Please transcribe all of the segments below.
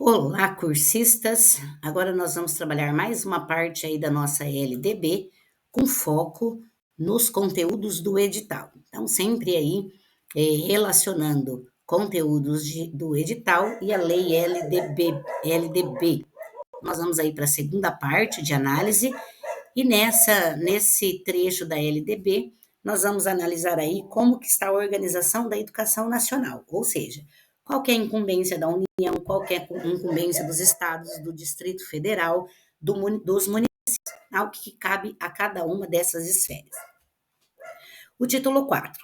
Olá, cursistas! Agora nós vamos trabalhar mais uma parte aí da nossa LDB com foco nos conteúdos do edital. Então, sempre aí relacionando conteúdos do edital e a lei LDB. Nós vamos aí para a segunda parte de análise e nesse trecho da LDB, nós vamos analisar aí como que está a organização da educação nacional, ou seja, qual que é a incumbência da União, qual que é a incumbência dos estados, do Distrito Federal, dos municípios, ao que cabe a cada uma dessas esferas. O título 4,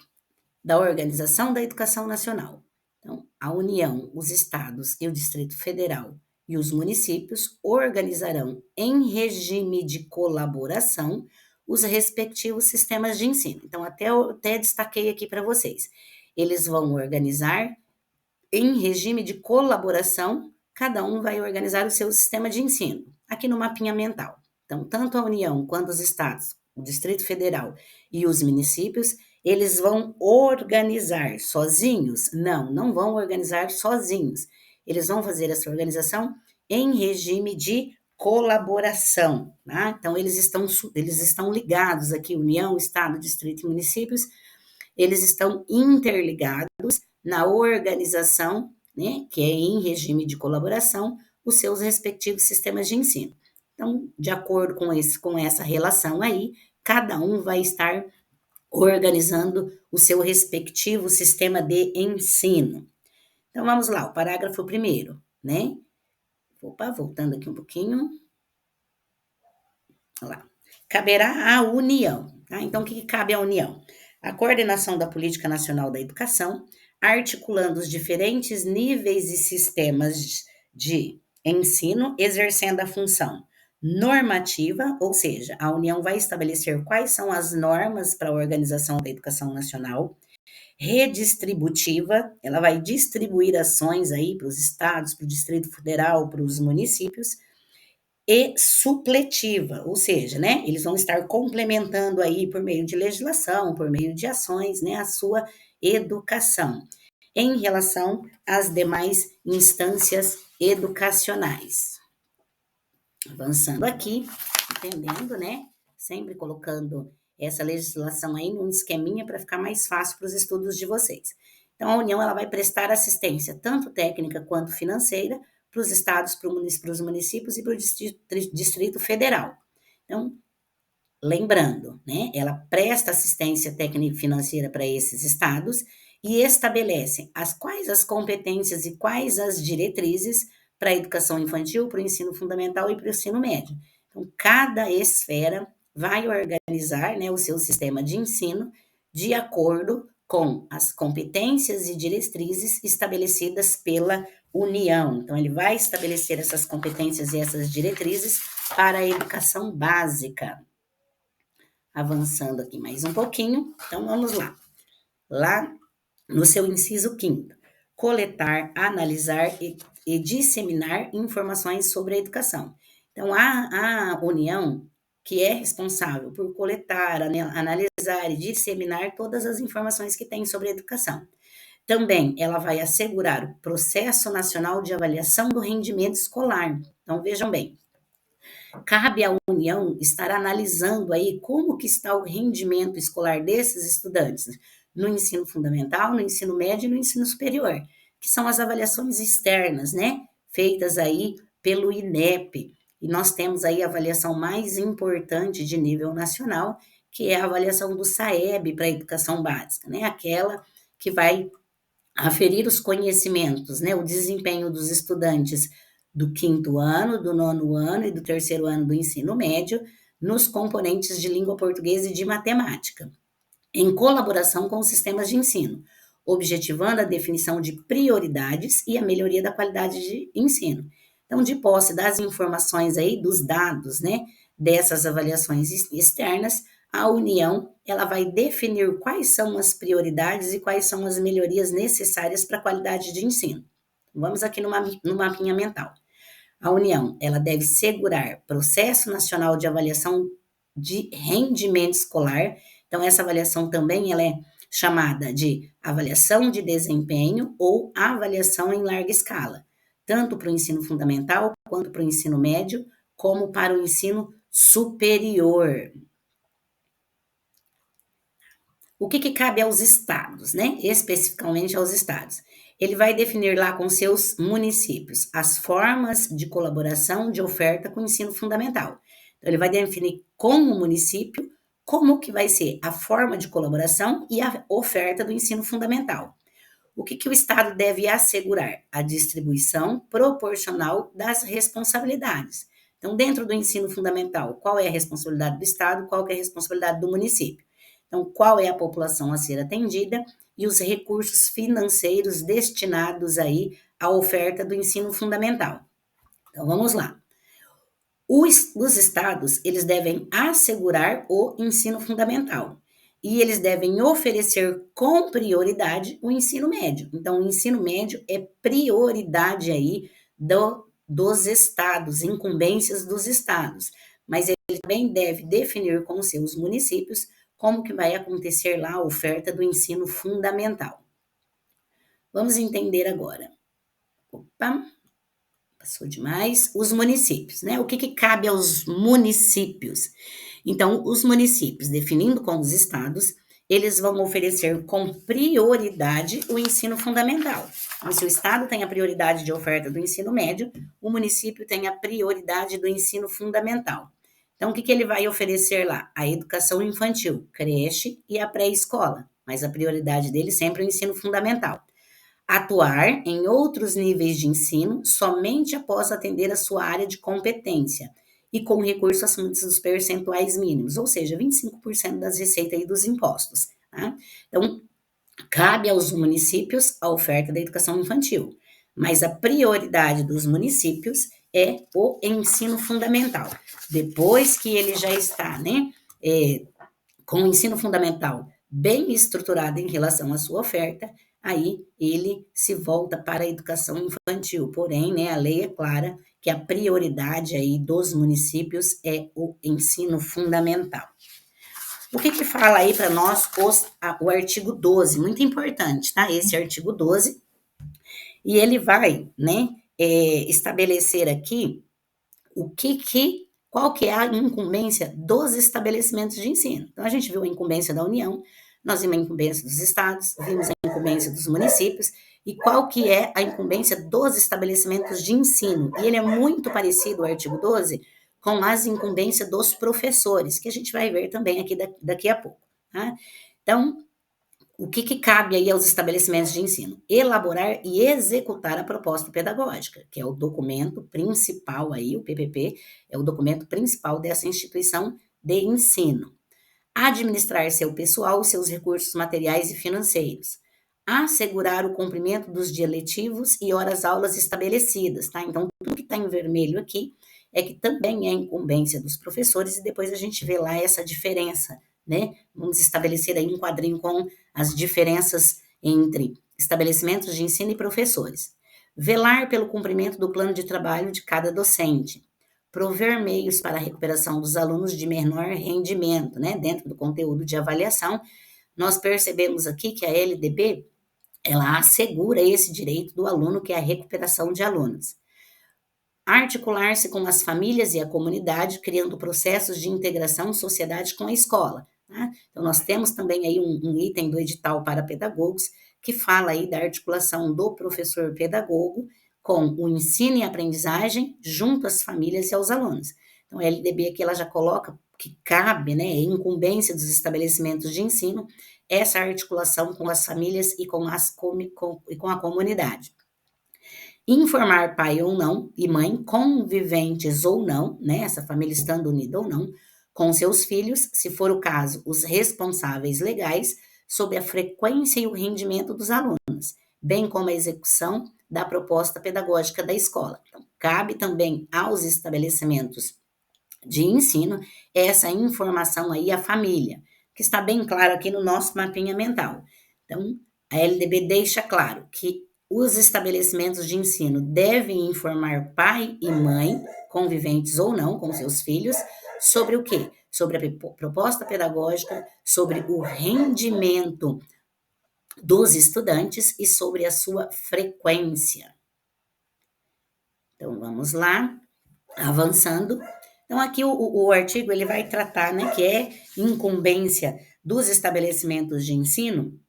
da organização da educação nacional. Então, a União, os estados e o Distrito Federal e os municípios organizarão em regime de colaboração os respectivos sistemas de ensino. Então, até destaquei aqui para vocês. Eles vão organizar em regime de colaboração, cada um vai organizar o seu sistema de ensino, aqui no mapinha mental. Então, tanto a União quanto os estados, o Distrito Federal e os municípios, eles vão organizar sozinhos? Não vão organizar sozinhos. Eles vão fazer essa organização em regime de colaboração, tá? Então, eles estão ligados aqui, União, Estado, Distrito e municípios, eles estão interligados na organização, né, que é em regime de colaboração, os seus respectivos sistemas de ensino. Então, de acordo com essa relação aí, cada um vai estar organizando o seu respectivo sistema de ensino. Então, vamos lá, o parágrafo primeiro, né? Opa, voltando aqui um pouquinho. Olha lá. Caberá à União, tá? Então, o que cabe à União? A coordenação da Política Nacional da Educação, articulando os diferentes níveis e sistemas de ensino, exercendo a função normativa, ou seja, a União vai estabelecer quais são as normas para a organização da educação nacional, redistributiva, ela vai distribuir ações aí para os estados, para o Distrito Federal, para os municípios, e supletiva, ou seja, né, eles vão estar complementando aí por meio de legislação, por meio de ações, né, a sua educação em relação às demais instâncias educacionais. Avançando aqui, entendendo, né, sempre colocando essa legislação aí num esqueminha para ficar mais fácil para os estudos de vocês. Então, a União ela vai prestar assistência tanto técnica quanto financeira para os estados, para os municípios e para o Distrito Federal. Então, lembrando, né, ela presta assistência técnica e financeira para esses estados e estabelece quais as competências e quais as diretrizes para a educação infantil, para o ensino fundamental e para o ensino médio. Então, cada esfera vai organizar, né, o seu sistema de ensino de acordo com as competências e diretrizes estabelecidas pela União. Então, ele vai estabelecer essas competências e essas diretrizes para a educação básica. Avançando aqui mais um pouquinho, então vamos lá. Lá no seu inciso 5º, coletar, analisar e disseminar informações sobre a educação. Então, a União, que é responsável por coletar, analisar e disseminar todas as informações que tem sobre a educação. Também ela vai assegurar o processo nacional de avaliação do rendimento escolar. Então, vejam bem, cabe à União estar analisando aí como que está o rendimento escolar desses estudantes no ensino fundamental, no ensino médio e no ensino superior, que são as avaliações externas, né, feitas aí pelo INEP. E nós temos aí a avaliação mais importante de nível nacional, que é a avaliação do SAEB para a educação básica, né, aquela que vai aferir os conhecimentos, né, o desempenho dos estudantes do 5º ano, do 9º ano e do 3º ano do ensino médio, nos componentes de língua portuguesa e de matemática, em colaboração com os sistemas de ensino, objetivando a definição de prioridades e a melhoria da qualidade de ensino. Então, de posse das informações aí, dos dados, né, dessas avaliações externas, a União, ela vai definir quais são as prioridades e quais são as melhorias necessárias para a qualidade de ensino. Vamos aqui no mapinha mental. A União, ela deve segurar processo nacional de avaliação de rendimento escolar. Então, essa avaliação também ela é chamada de avaliação de desempenho ou avaliação em larga escala. tanto para o ensino fundamental, quanto para o ensino médio, como para o ensino superior. O que cabe aos estados, né? Especificamente aos estados. Ele vai definir lá com seus municípios as formas de colaboração de oferta com o ensino fundamental. Então, ele vai definir com o município como que vai ser a forma de colaboração e a oferta do ensino fundamental. O que o Estado deve assegurar? A distribuição proporcional das responsabilidades. Então, dentro do ensino fundamental, qual é a responsabilidade do Estado, qual é a responsabilidade do município? Então, qual é a população a ser atendida e os recursos financeiros destinados aí à oferta do ensino fundamental. Então, vamos lá. Os estados, eles devem assegurar o ensino fundamental e eles devem oferecer com prioridade o ensino médio. Então, o ensino médio é prioridade aí dos estados, incumbências dos estados. Mas ele também deve definir com seus municípios como que vai acontecer lá a oferta do ensino fundamental. Vamos entender agora. Opa, passou demais. Os municípios, né? O que cabe aos municípios? Então, os municípios, definindo com os estados, eles vão oferecer com prioridade o ensino fundamental. Então, se o estado tem a prioridade de oferta do ensino médio, o município tem a prioridade do ensino fundamental. Então, o que ele vai oferecer lá? A educação infantil, creche e a pré-escola, mas a prioridade dele sempre é o ensino fundamental. Atuar em outros níveis de ensino somente após atender a sua área de competência e com recurso acima dos percentuais mínimos, ou seja, 25% das receitas e dos impostos. Tá? Então, cabe aos municípios a oferta da educação infantil, mas a prioridade dos municípios é o ensino fundamental. Depois que ele já está, né, com o ensino fundamental bem estruturado em relação à sua oferta, aí ele se volta para a educação infantil. Porém, né, a lei é clara que a prioridade aí dos municípios é o ensino fundamental. O que fala aí para nós o artigo 12? Muito importante, tá? Esse artigo 12, e ele vai, né, estabelecer aqui qual que é a incumbência dos estabelecimentos de ensino. Então, a gente viu a incumbência da União, nós vimos a incumbência dos estados, vimos a incumbência dos municípios, e qual que é a incumbência dos estabelecimentos de ensino. E ele é muito parecido, o artigo 12, com as incumbências dos professores, que a gente vai ver também aqui daqui a pouco. Tá? Então, o que cabe aí aos estabelecimentos de ensino? Elaborar e executar a proposta pedagógica, que é o documento principal aí, o PPP, é o documento principal dessa instituição de ensino. Administrar seu pessoal, seus recursos materiais e financeiros. Assegurar o cumprimento dos dias letivos e horas-aulas estabelecidas, tá? Então, tudo que está em vermelho aqui é que também é incumbência dos professores e depois a gente vê lá essa diferença, né? Vamos estabelecer aí um quadrinho com as diferenças entre estabelecimentos de ensino e professores. Velar pelo cumprimento do plano de trabalho de cada docente. Prover meios para a recuperação dos alunos de menor rendimento, né? Dentro do conteúdo de avaliação, nós percebemos aqui que a LDB, ela assegura esse direito do aluno, que é a recuperação de alunos. Articular-se com as famílias e a comunidade, criando processos de integração sociedade com a escola. Tá? Então, nós temos também aí um item do edital para pedagogos, que fala aí da articulação do professor pedagogo com o ensino e aprendizagem junto às famílias e aos alunos. Então, a LDB aqui ela já coloca que cabe, né, incumbência dos estabelecimentos de ensino, essa articulação com as famílias e com a comunidade. Informar pai ou não e mãe, conviventes ou não, né, essa família estando unida ou não, com seus filhos, se for o caso, os responsáveis legais, sobre a frequência e o rendimento dos alunos, bem como a execução da proposta pedagógica da escola. Então, cabe também aos estabelecimentos de ensino essa informação aí à família, que está bem claro aqui no nosso mapinha mental. Então, a LDB deixa claro que os estabelecimentos de ensino devem informar pai e mãe, conviventes ou não, com seus filhos, sobre o quê? Sobre a proposta pedagógica, sobre o rendimento dos estudantes e sobre a sua frequência. Então, vamos lá, avançando. Então, aqui o artigo ele vai tratar, né, que é incumbência dos estabelecimentos de ensino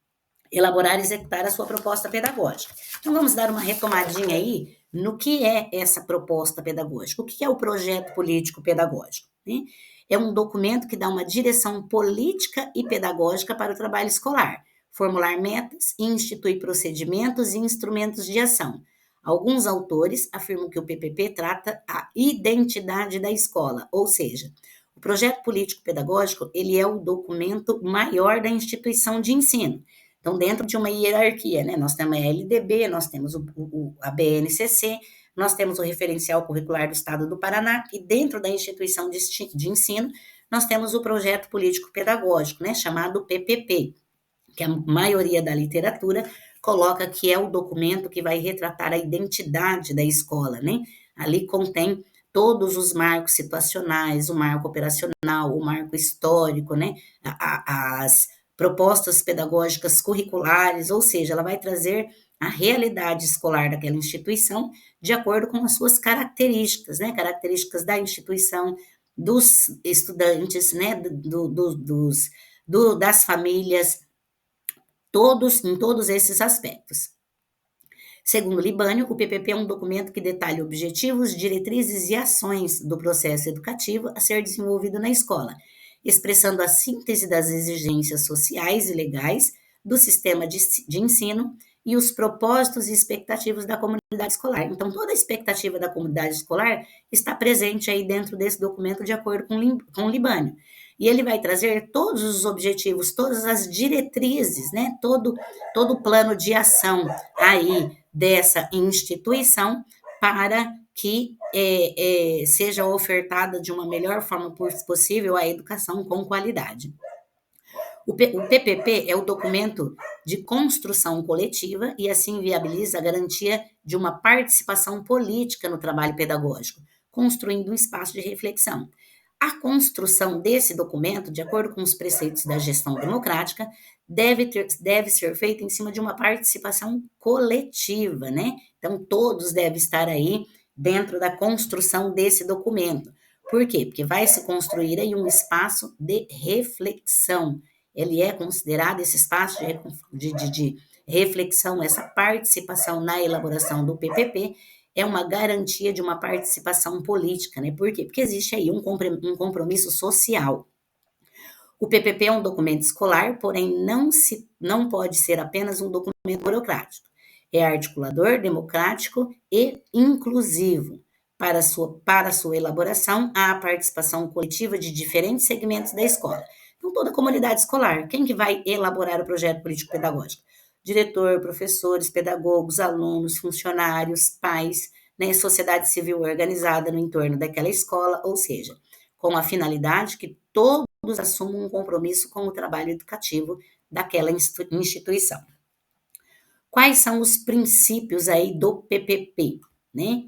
elaborar e executar a sua proposta pedagógica. Então, vamos dar uma retomadinha aí no que é essa proposta pedagógica. O que é o projeto político pedagógico? Né? É um documento que dá uma direção política e pedagógica para o trabalho escolar, formular metas e instituir procedimentos e instrumentos de ação. Alguns autores afirmam que o PPP trata a identidade da escola, ou seja, o projeto político pedagógico ele é o documento maior da instituição de ensino. Então, dentro de uma hierarquia, né, nós temos a LDB, nós temos a BNCC, nós temos o referencial curricular do Estado do Paraná, e dentro da instituição de ensino, nós temos o projeto político pedagógico, né, chamado PPP, que a maioria da literatura coloca que é o documento que vai retratar a identidade da escola, né? Ali contém todos os marcos situacionais, o marco operacional, o marco histórico, né? As propostas pedagógicas curriculares, ou seja, ela vai trazer a realidade escolar daquela instituição de acordo com as suas características, né? Características da instituição, dos estudantes, né? Das famílias, em todos esses aspectos. Segundo Libânio, o PPP é um documento que detalha objetivos, diretrizes e ações do processo educativo a ser desenvolvido na escola, expressando a síntese das exigências sociais e legais do sistema de ensino e os propósitos e expectativas da comunidade escolar. Então, toda a expectativa da comunidade escolar está presente aí dentro desse documento, de acordo com o Libânio. E ele vai trazer todos os objetivos, todas as diretrizes, né? Todo o plano de ação aí dessa instituição para que seja ofertada de uma melhor forma possível a educação com qualidade. O PPP é o documento de construção coletiva e assim viabiliza a garantia de uma participação política no trabalho pedagógico, construindo um espaço de reflexão. A construção desse documento, de acordo com os preceitos da gestão democrática, deve ser feita em cima de uma participação coletiva, né? Então, todos devem estar aí dentro da construção desse documento. Por quê? Porque vai se construir aí um espaço de reflexão. Ele é considerado esse espaço de reflexão, essa participação na elaboração do PPP, é uma garantia de uma participação política, né? Por quê? Porque existe aí um compromisso social. O PPP é um documento escolar, porém não pode ser apenas um documento burocrático. É articulador, democrático e inclusivo. Para sua elaboração, há a participação coletiva de diferentes segmentos da escola. Então, toda a comunidade escolar, quem que vai elaborar o projeto político-pedagógico? Diretor, professores, pedagogos, alunos, funcionários, pais, né, sociedade civil organizada no entorno daquela escola, ou seja, com a finalidade que todos assumam um compromisso com o trabalho educativo daquela instituição. Quais são os princípios aí do PPP, né?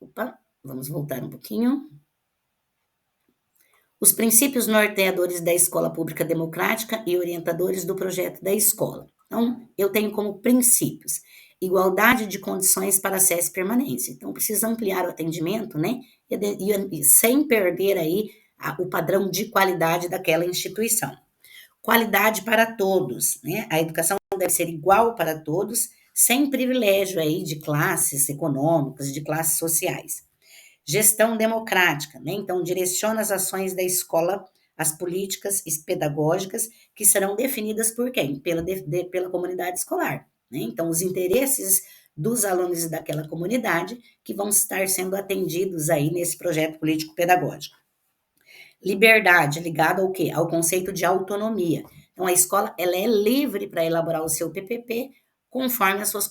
Opa, vamos voltar um pouquinho. Os princípios norteadores da escola pública democrática e orientadores do projeto da escola. Então, eu tenho como princípios igualdade de condições para acesso e permanência. Então, precisa ampliar o atendimento, né? E sem perder aí o padrão de qualidade daquela instituição. Qualidade para todos, né? A educação deve ser igual para todos, sem privilégio aí de classes econômicas, de classes sociais. Gestão democrática, né? Então, direciona as ações da escola, as políticas pedagógicas que serão definidas por quem? Pela comunidade escolar, né? Então, os interesses dos alunos e daquela comunidade que vão estar sendo atendidos aí nesse projeto político-pedagógico. Liberdade, ligada ao quê? Ao conceito de autonomia. Então, a escola ela é livre para elaborar o seu PPP conforme as suas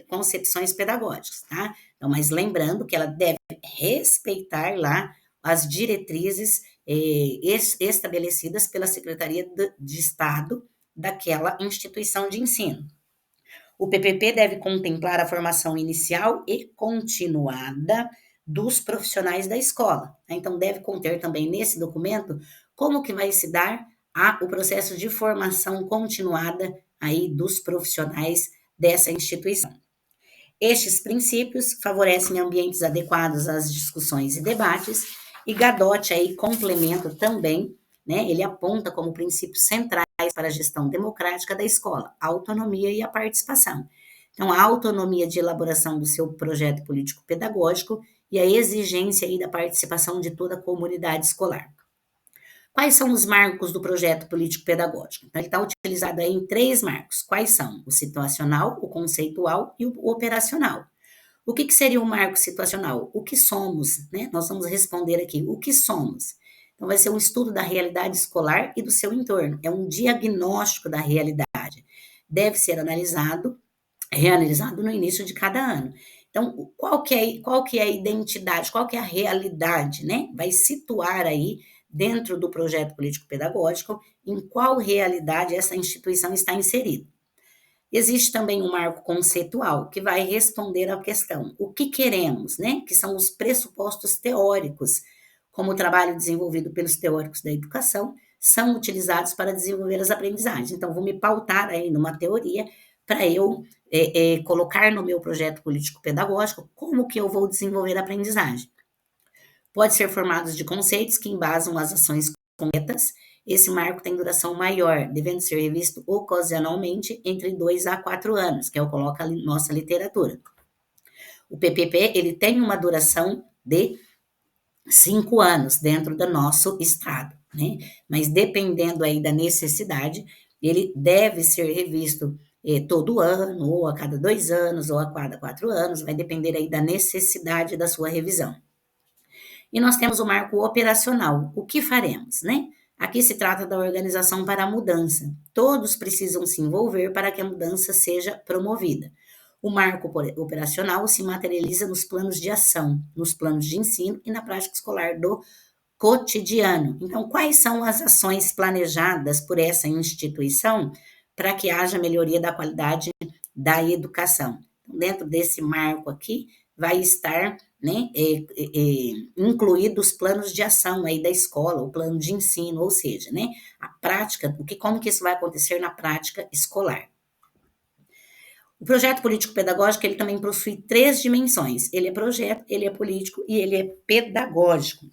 concepções pedagógicas, tá? Então, mas lembrando que ela deve respeitar lá as diretrizes estabelecidas pela Secretaria de Estado daquela instituição de ensino. O PPP deve contemplar a formação inicial e continuada dos profissionais da escola. Então, deve conter também nesse documento como que vai se dar o processo de formação continuada aí dos profissionais dessa instituição. Estes princípios favorecem ambientes adequados às discussões e debates, e Gadot aí complementa também, né, ele aponta como princípios centrais para a gestão democrática da escola, a autonomia e a participação. Então, a autonomia de elaboração do seu projeto político-pedagógico e a exigência aí da participação de toda a comunidade escolar. Quais são os marcos do projeto político-pedagógico? Então, ele está utilizado aí em 3 marcos. Quais são? O situacional, o conceitual e o operacional. O que seria o marco situacional? O que somos, né? Nós vamos responder aqui, o que somos? Então, vai ser um estudo da realidade escolar e do seu entorno. É um diagnóstico da realidade. Deve ser reanalisado no início de cada ano. Então, qual que é a identidade, qual que é a realidade, né? Vai situar aí, dentro do projeto político-pedagógico, em qual realidade essa instituição está inserida. Existe também um marco conceitual, que vai responder à questão, o que queremos, né? Que são os pressupostos teóricos, como o trabalho desenvolvido pelos teóricos da educação, são utilizados para desenvolver as aprendizagens. Então, vou me pautar aí numa teoria para eu colocar no meu projeto político-pedagógico como que eu vou desenvolver a aprendizagem. Pode ser formados de conceitos que embasam as ações concretas. Esse marco tem duração maior, devendo ser revisto ocasionalmente entre 2 a 4 anos, que é o que coloca a nossa literatura. O PPP, ele tem uma duração de 5 anos dentro do nosso estado, né? Mas dependendo aí da necessidade, ele deve ser revisto todo ano, ou a cada 2 anos, ou a cada 4 anos, vai depender aí da necessidade da sua revisão. E nós temos o marco operacional. O que faremos, né? Aqui se trata da organização para a mudança. Todos precisam se envolver para que a mudança seja promovida. O marco operacional se materializa nos planos de ação, nos planos de ensino e na prática escolar do cotidiano. Então, quais são as ações planejadas por essa instituição para que haja melhoria da qualidade da educação? Dentro desse marco aqui, vai estar, né, incluídos os planos de ação aí da escola, o plano de ensino, ou seja, né, a prática, como que isso vai acontecer na prática escolar. O projeto político-pedagógico, ele também possui 3 dimensões. Ele é projeto, ele é político e ele é pedagógico.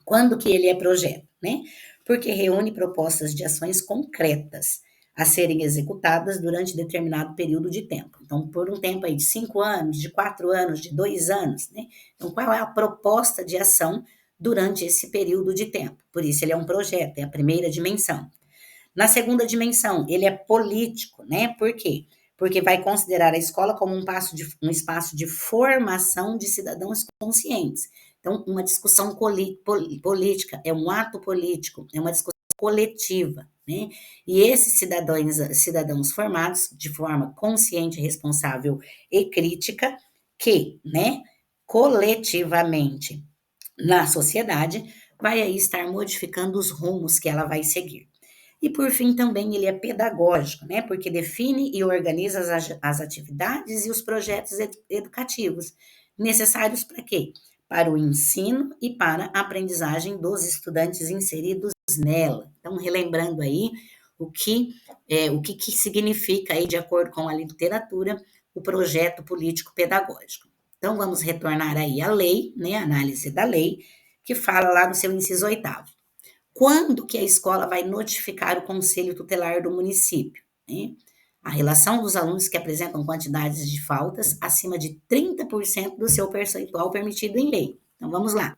Quando que ele é projeto, né? Porque reúne propostas de ações concretas a serem executadas durante determinado período de tempo. Então, por um tempo aí de 5 anos, de 4 anos, de 2 anos, né? Então, qual é a proposta de ação durante esse período de tempo? Por isso, ele é um projeto, é a primeira dimensão. Na segunda dimensão, ele é político, né? Por quê? Porque vai considerar a escola como um espaço de formação de cidadãos conscientes. Então, uma discussão política é um ato político, é uma discussão coletiva, né? E esses cidadãos formados de forma consciente, responsável e crítica, que, né, coletivamente na sociedade, vai aí estar modificando os rumos que ela vai seguir. E por fim, também ele é pedagógico, né? Porque define e organiza as atividades e os projetos educativos necessários para quê? Para o ensino e para a aprendizagem dos estudantes inseridos nela. Então, relembrando aí o que significa aí, de acordo com a literatura, o projeto político-pedagógico. Então, vamos retornar aí à lei, né? A análise da lei, que fala lá no seu inciso 8º. Quando que a escola vai notificar o conselho tutelar do município, né? A relação dos alunos que apresentam quantidades de faltas acima de 30% do seu percentual permitido em lei. Então, vamos lá.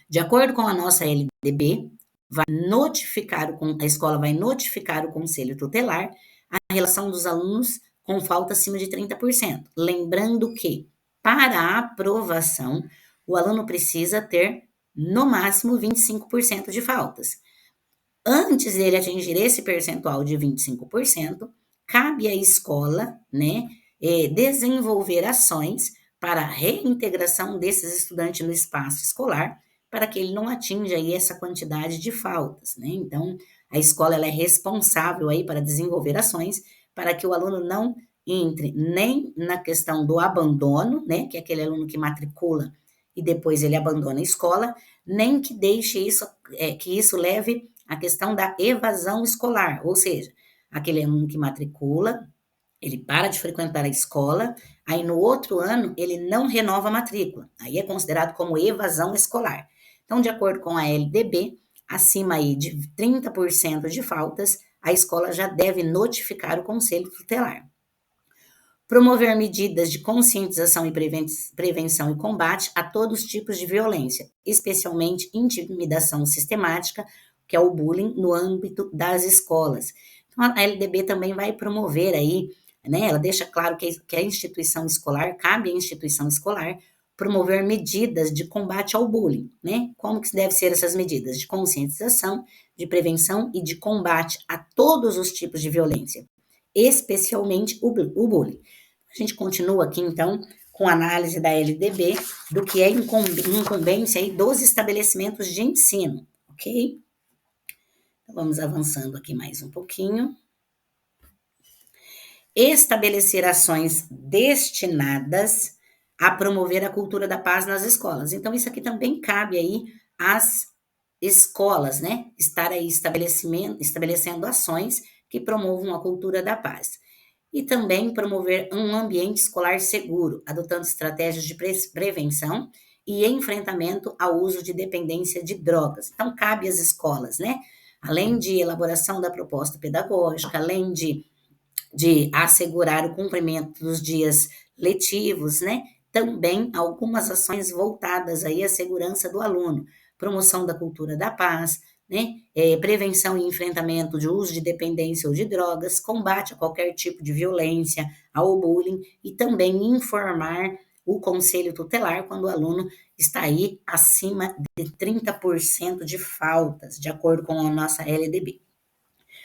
De acordo com a nossa LDB, a escola vai notificar o conselho tutelar a relação dos alunos com falta acima de 30%. Lembrando que, para a aprovação, o aluno precisa ter no máximo 25% de faltas. Antes dele atingir esse percentual de 25%, cabe à escola, né, desenvolver ações para a reintegração desses estudantes no espaço escolar, para que ele não atinja aí essa quantidade de faltas, né? Então, a escola ela é responsável aí para desenvolver ações para que o aluno não entre nem na questão do abandono, né, que é aquele aluno que matricula e depois ele abandona a escola, nem que deixe isso, que isso leve à questão da evasão escolar, ou seja, aquele aluno que matricula, Ele para de frequentar a escola, aí no outro ano ele não renova a matrícula. Aí é considerado como evasão escolar. Então, de acordo com a LDB, acima aí de 30% de faltas, a escola já deve notificar o conselho tutelar. Promover medidas de conscientização e prevenção e combate a todos os tipos de violência, especialmente intimidação sistemática, que é o bullying, no âmbito das escolas. Então, a LDB também vai promover aí, né, ela deixa claro que a instituição escolar, cabe à instituição escolar, promover medidas de combate ao bullying, né? Como que devem ser essas medidas? De conscientização, de prevenção e de combate a todos os tipos de violência, especialmente o bullying. A gente continua aqui, então, com a análise da LDB do que é incumbência aí dos estabelecimentos de ensino, ok? Então, vamos avançando aqui mais um pouquinho. Estabelecer ações destinadas a promover a cultura da paz nas escolas. Então, isso aqui também cabe aí às escolas, né? Estar aí estabelecendo ações que promovam a cultura da paz. E também promover um ambiente escolar seguro, adotando estratégias de prevenção e enfrentamento ao uso de dependência de drogas. Então, cabe às escolas, né? Além de elaboração da proposta pedagógica, além de assegurar o cumprimento dos dias letivos, né? Também algumas ações voltadas aí à segurança do aluno, promoção da cultura da paz, né? Prevenção e enfrentamento de uso de dependência ou de drogas, combate a qualquer tipo de violência, ao bullying e também informar o conselho tutelar quando o aluno está aí acima de 30% de faltas, de acordo com a nossa LDB.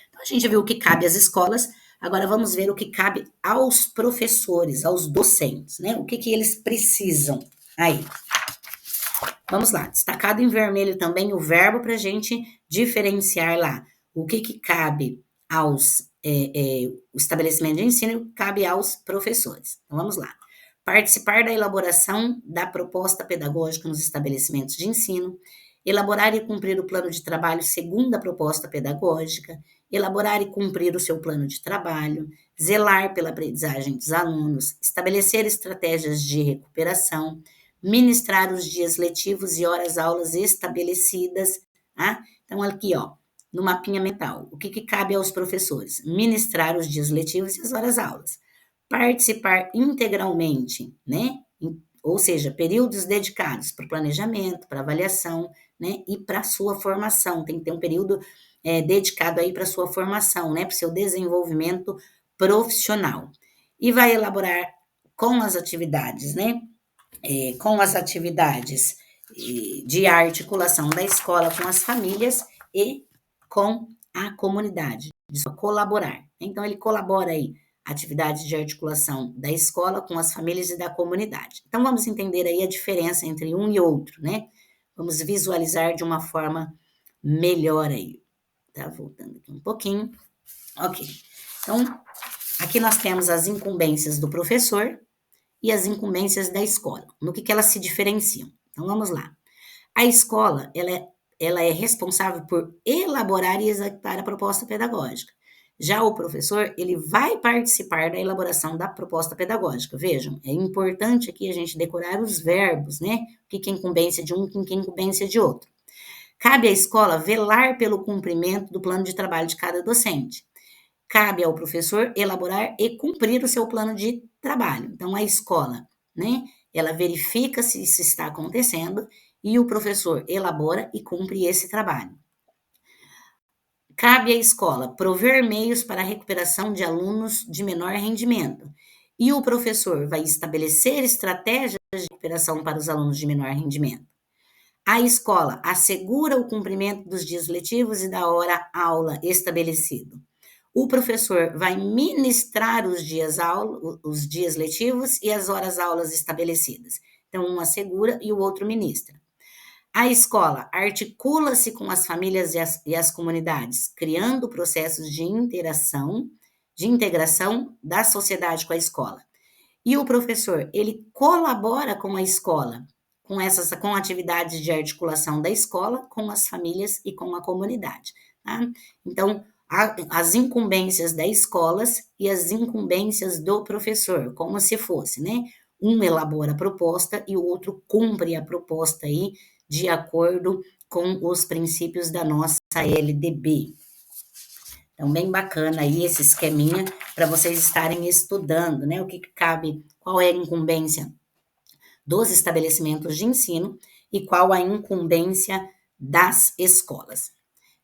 Então, a gente viu o que cabe às escolas, agora vamos ver o que cabe aos professores, aos docentes, né? O que eles precisam aí. Vamos lá, destacado em vermelho também o verbo para a gente diferenciar lá o que cabe aos estabelecimentos de ensino e o que cabe aos professores. Então vamos lá. Participar da elaboração da proposta pedagógica nos estabelecimentos de ensino, elaborar e cumprir o plano de trabalho segundo a proposta pedagógica, elaborar e cumprir o seu plano de trabalho, zelar pela aprendizagem dos alunos, estabelecer estratégias de recuperação, ministrar os dias letivos e horas-aulas estabelecidas, tá? Então, aqui, ó, no mapinha mental, o que cabe aos professores? Ministrar os dias letivos e as horas-aulas. Participar integralmente, né? Ou seja, períodos dedicados para o planejamento, para avaliação, né? E para a sua formação. Tem que ter um período dedicado aí para a sua formação, né? Para o seu desenvolvimento profissional. E vai elaborar com as atividades, né? Com as atividades de articulação da escola com as famílias e com a comunidade, de colaborar. Então, ele colabora aí, atividades de articulação da escola com as famílias e da comunidade. Então, vamos entender aí a diferença entre um e outro, né? Vamos visualizar de uma forma melhor aí. Tá, voltando aqui um pouquinho. Ok. Então, aqui nós temos as incumbências do professor e as incumbências da escola. No que elas se diferenciam? Então, vamos lá. A escola, ela é responsável por elaborar e executar a proposta pedagógica. Já o professor, ele vai participar da elaboração da proposta pedagógica. Vejam, é importante aqui a gente decorar os verbos, né? O que é incumbência de um, o que é incumbência de outro. Cabe à escola velar pelo cumprimento do plano de trabalho de cada docente. Cabe ao professor elaborar e cumprir o seu plano de trabalho. Então, a escola, né, ela verifica se isso está acontecendo e o professor elabora e cumpre esse trabalho. Cabe à escola prover meios para a recuperação de alunos de menor rendimento. E o professor vai estabelecer estratégias de recuperação para os alunos de menor rendimento. A escola assegura o cumprimento dos dias letivos e da hora-aula estabelecido. O professor vai ministrar os dias letivos e as horas-aulas estabelecidas. Então, um assegura e o outro ministra. A escola articula-se com as famílias e as comunidades, criando processos de integração da sociedade com a escola. E o professor, ele colabora com a escola, com atividades de articulação da escola, com as famílias e com a comunidade. Tá? Então, as incumbências das escolas e as incumbências do professor, como se fosse, né? Um elabora a proposta e o outro cumpre a proposta aí de acordo com os princípios da nossa LDB. Então, bem bacana aí esse esqueminha para vocês estarem estudando, né? O que cabe, qual é a incumbência dos estabelecimentos de ensino e qual a incumbência das escolas.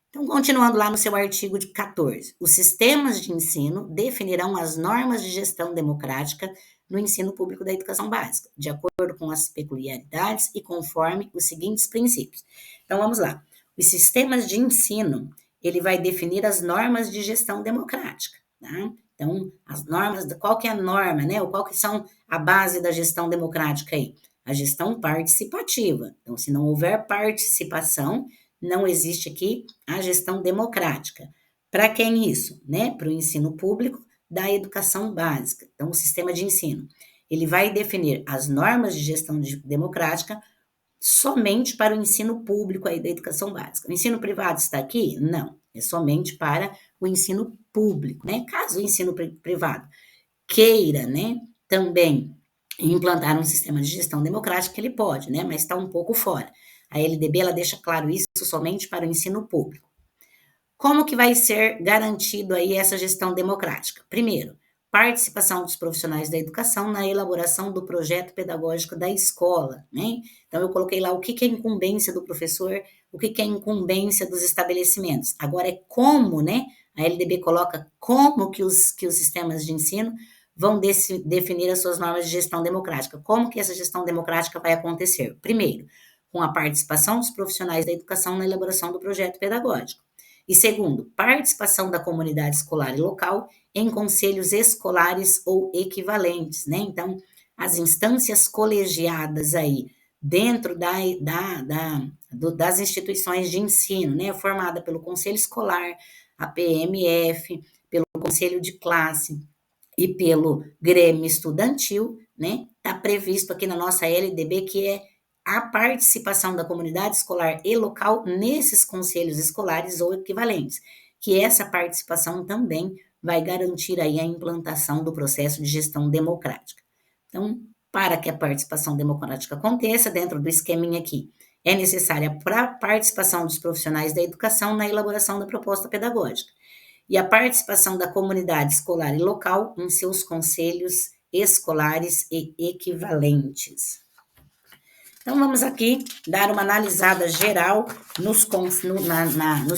Então, continuando lá no seu artigo de 14, os sistemas de ensino definirão as normas de gestão democrática no ensino público da educação básica, de acordo com as peculiaridades e conforme os seguintes princípios. Então, vamos lá. Os sistemas de ensino, ele vai definir as normas de gestão democrática, tá? Então, as normas, qual que é a norma, né? Ou qual que são a base da gestão democrática aí? A gestão participativa. Então, se não houver participação, não existe aqui a gestão democrática. Para quem isso? Né? Para o ensino público da educação básica. Então, o sistema de ensino, ele vai definir as normas de gestão democrática somente para o ensino público aí da educação básica. O ensino privado está aqui? Não, é somente para o ensino público, né? Caso o ensino privado queira, né, também implantar um sistema de gestão democrática, ele pode, né, mas está um pouco fora. A LDB, ela deixa claro isso somente para o ensino público. Como que vai ser garantido aí essa gestão democrática? Primeiro, participação dos profissionais da educação na elaboração do projeto pedagógico da escola, né? Então, eu coloquei lá o que é incumbência do professor, o que é incumbência dos estabelecimentos. Agora, é como, né? A LDB coloca como que os sistemas de ensino vão definir as suas normas de gestão democrática. Como que essa gestão democrática vai acontecer? Primeiro, com a participação dos profissionais da educação na elaboração do projeto pedagógico. E segundo, participação da comunidade escolar e local em conselhos escolares ou equivalentes, né? Então, as instâncias colegiadas aí dentro das instituições de ensino, né? Formada pelo conselho escolar, a PMF, pelo conselho de classe e pelo Grêmio Estudantil, né? Está previsto aqui na nossa LDB que é a participação da comunidade escolar e local nesses conselhos escolares ou equivalentes, que essa participação também vai garantir aí a implantação do processo de gestão democrática. Então, para que a participação democrática aconteça, dentro do esqueminha aqui, é necessária a participação dos profissionais da educação na elaboração da proposta pedagógica e a participação da comunidade escolar e local em seus conselhos escolares e equivalentes. Então, vamos aqui dar uma analisada geral nos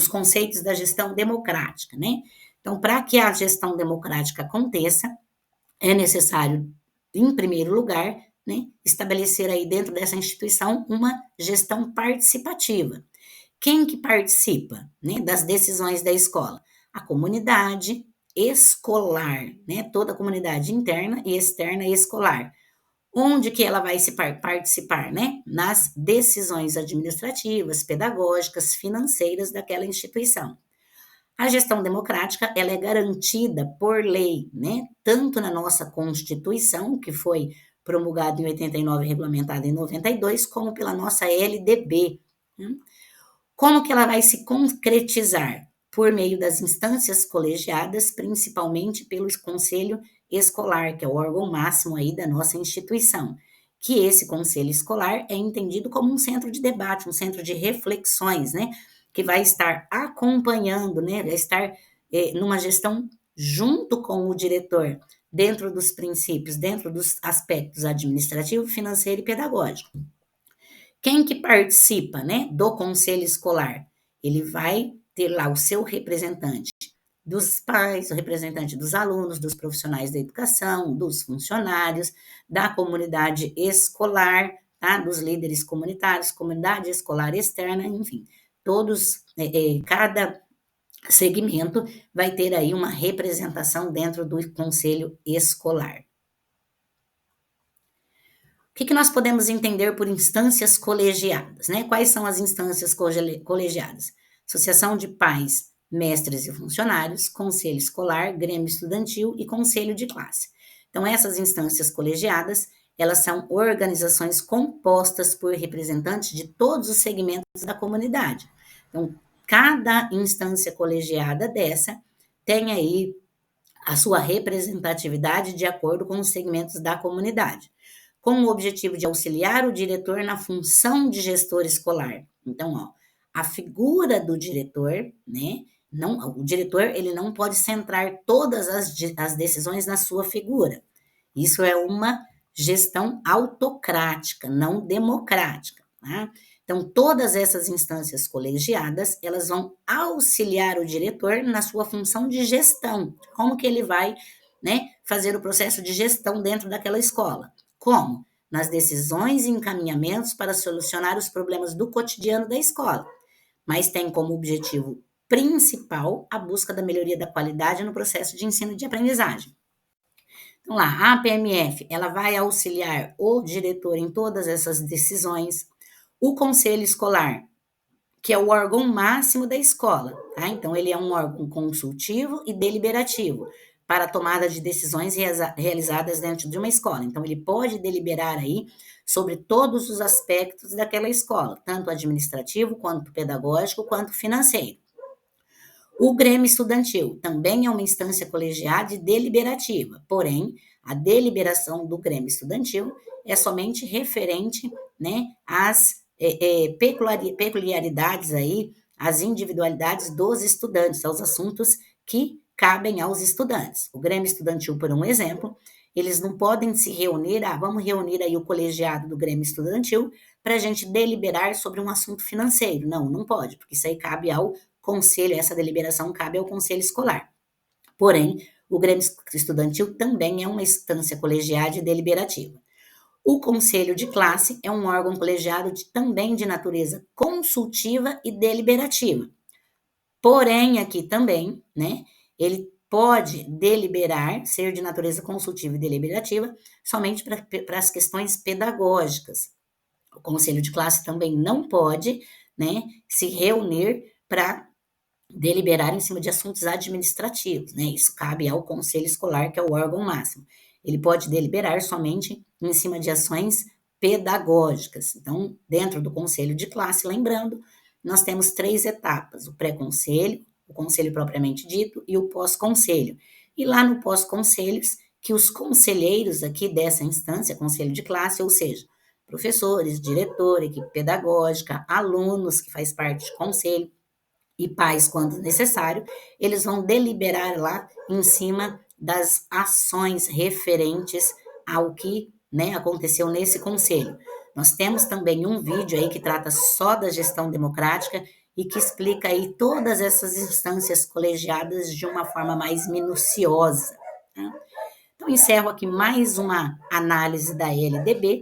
conceitos da gestão democrática, né? Então, para que a gestão democrática aconteça, é necessário, em primeiro lugar, né, estabelecer aí dentro dessa instituição uma gestão participativa. Quem que participa, né, das decisões da escola? A comunidade escolar, né? Toda a comunidade interna e externa escolar. Onde que ela vai se participar, né? Nas decisões administrativas, pedagógicas, financeiras daquela instituição. A gestão democrática, ela é garantida por lei, né? Tanto na nossa Constituição, que foi promulgada em 89 e regulamentada em 92, como pela nossa LDB. Como que ela vai se concretizar? Por meio das instâncias colegiadas, principalmente pelo Conselho Escolar, que é o órgão máximo aí da nossa instituição. Que esse Conselho Escolar é entendido como um centro de debate, um centro de reflexões, né? Que vai estar acompanhando, né? Vai estar numa gestão junto com o diretor, dentro dos princípios, dentro dos aspectos administrativo, financeiro e pedagógico. Quem que participa, né, do conselho escolar? Ele vai ter lá o seu representante dos pais, o representante dos alunos, dos profissionais da educação, dos funcionários, da comunidade escolar, tá? Dos líderes comunitários, comunidade escolar externa, enfim, todos, cada segmento vai ter aí uma representação dentro do conselho escolar. O que nós podemos entender por instâncias colegiadas, né? Quais são as instâncias colegiadas? Associação de pais, mestres e funcionários, conselho escolar, grêmio estudantil e conselho de classe. Então, essas instâncias colegiadas, elas são organizações compostas por representantes de todos os segmentos da comunidade. Então, cada instância colegiada dessa tem aí a sua representatividade de acordo com os segmentos da comunidade, com o objetivo de auxiliar o diretor na função de gestor escolar. Então, ó, a figura do diretor, né? Não, o diretor ele não pode centrar todas as decisões na sua figura. Isso é uma gestão autocrática, não democrática. Tá? Então, todas essas instâncias colegiadas, elas vão auxiliar o diretor na sua função de gestão. Como que ele vai, né, fazer o processo de gestão dentro daquela escola? Como? Nas decisões e encaminhamentos para solucionar os problemas do cotidiano da escola, mas tem como objetivo principal a busca da melhoria da qualidade no processo de ensino e de aprendizagem. Então lá, a PMF, ela vai auxiliar o diretor em todas essas decisões, o conselho escolar, que é o órgão máximo da escola, tá? Então ele é um órgão consultivo e deliberativo para a tomada de decisões realizadas dentro de uma escola. Então ele pode deliberar aí sobre todos os aspectos daquela escola, tanto administrativo, quanto pedagógico, quanto financeiro. O Grêmio Estudantil também é uma instância colegiada e deliberativa, porém, a deliberação do Grêmio Estudantil é somente referente, né, às peculiaridades aí, às individualidades dos estudantes, aos assuntos que cabem aos estudantes. O Grêmio Estudantil, por um exemplo, eles não podem se reunir, vamos reunir aí o colegiado do Grêmio Estudantil para a gente deliberar sobre um assunto financeiro. Não, não pode, porque isso aí cabe ao conselho, essa deliberação cabe ao conselho escolar. Porém, o Grêmio Estudantil também é uma instância colegiada e deliberativa. O conselho de classe é um órgão colegiado também de natureza consultiva e deliberativa. Porém, aqui também, né, ele pode deliberar, ser de natureza consultiva e deliberativa, somente para as questões pedagógicas. O conselho de classe também não pode, né, se reunir para deliberar em cima de assuntos administrativos, né? Isso cabe ao conselho escolar, que é o órgão máximo. Ele pode deliberar somente em cima de ações pedagógicas. Então, dentro do conselho de classe, lembrando, nós temos 3 etapas: o pré-conselho, o conselho propriamente dito e o pós-conselho. E lá no pós-conselhos, que os conselheiros aqui dessa instância, conselho de classe, ou seja, professores, diretor, equipe pedagógica, alunos que faz parte do conselho, e pais, quando necessário, eles vão deliberar lá em cima das ações referentes ao que, né, aconteceu nesse conselho. Nós temos também um vídeo aí que trata só da gestão democrática e que explica aí todas essas instâncias colegiadas de uma forma mais minuciosa. Tá? Então, encerro aqui mais uma análise da LDB